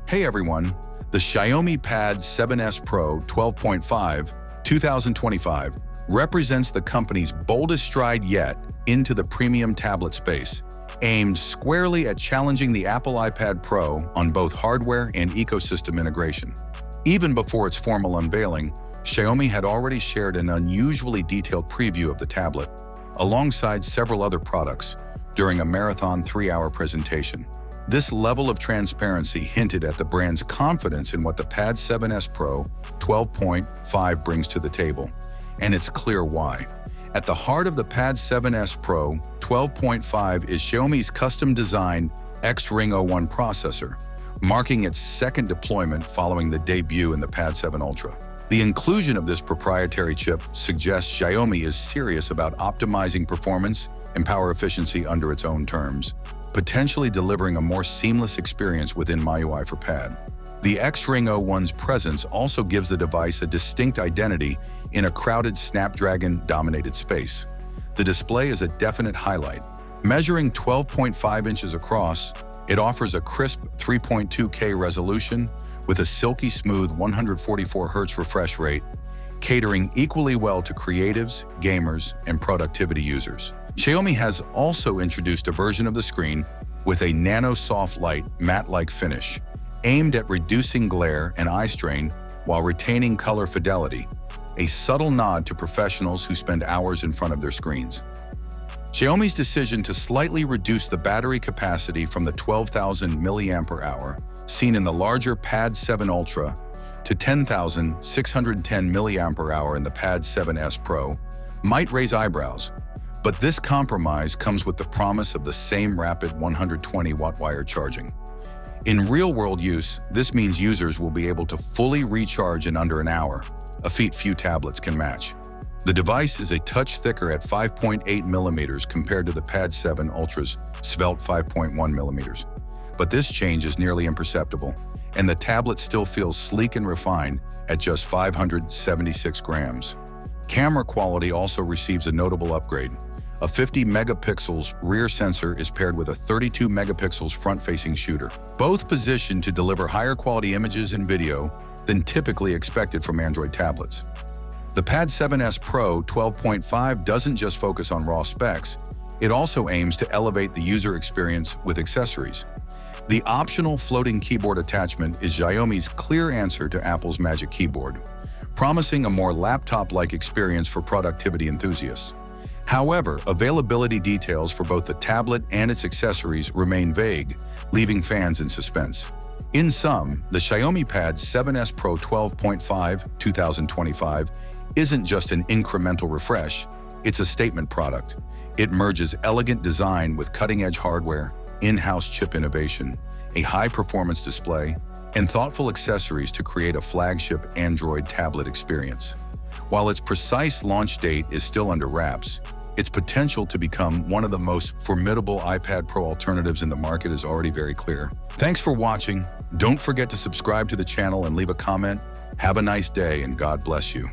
Hey everyone, the Xiaomi Pad 7S Pro 12.5 2025 represents the company's boldest stride yet into the premium tablet space, aimed squarely at challenging the Apple iPad Pro on both hardware and ecosystem integration. Even before its formal unveiling, Xiaomi had already shared an unusually detailed preview of the tablet, alongside several other products, during a marathon 3-hour presentation. This level of transparency hinted at the brand's confidence in what the Pad 7S Pro 12.5 brings to the table, and it's clear why. At the heart of the Pad 7S Pro 12.5 is Xiaomi's custom-designed Xring O1 processor, marking its second deployment following the debut in the Pad 7 Ultra. The inclusion of this proprietary chip suggests Xiaomi is serious about optimizing performance and power efficiency under its own terms, potentially delivering a more seamless experience within MIUI for Pad. The Xring O1's presence also gives the device a distinct identity in a crowded Snapdragon-dominated space. The display is a definite highlight. Measuring 12.5 inches across, it offers a crisp 3.2K resolution with a silky smooth 144 Hz refresh rate, catering equally well to creatives, gamers, and productivity users. Xiaomi has also introduced a version of the screen with a nano-soft light, matte-like finish, aimed at reducing glare and eye strain while retaining color fidelity, a subtle nod to professionals who spend hours in front of their screens. Xiaomi's decision to slightly reduce the battery capacity from the 12,000 mAh seen in the larger Pad 7 Ultra to 10,610 mAh in the Pad 7S Pro might raise eyebrows, but this compromise comes with the promise of the same rapid 120-watt wire charging. In real-world use, this means users will be able to fully recharge in under an hour, a feat few tablets can match. The device is a touch thicker at 5.8 millimeters compared to the Pad 7 Ultra's svelte 5.1 millimeters. But this change is nearly imperceptible, and the tablet still feels sleek and refined at just 576 grams. Camera quality also receives a notable upgrade. A 50 megapixels rear sensor is paired with a 32 megapixels front-facing shooter, both positioned to deliver higher quality images and video than typically expected from Android tablets. The Pad 7S Pro 12.5 doesn't just focus on raw specs, it also aims to elevate the user experience with accessories. The optional floating keyboard attachment is Xiaomi's clear answer to Apple's Magic Keyboard, promising a more laptop-like experience for productivity enthusiasts. However, availability details for both the tablet and its accessories remain vague, leaving fans in suspense. In sum, the Xiaomi Pad 7S Pro 12.5 2025 isn't just an incremental refresh, it's a statement product. It merges elegant design with cutting-edge hardware, in-house chip innovation, a high-performance display, and thoughtful accessories to create a flagship Android tablet experience. While its precise launch date is still under wraps, its potential to become one of the most formidable iPad Pro alternatives in the market is already very clear. Thanks for watching. Don't forget to subscribe to the channel and leave a comment. Have a nice day and God bless you.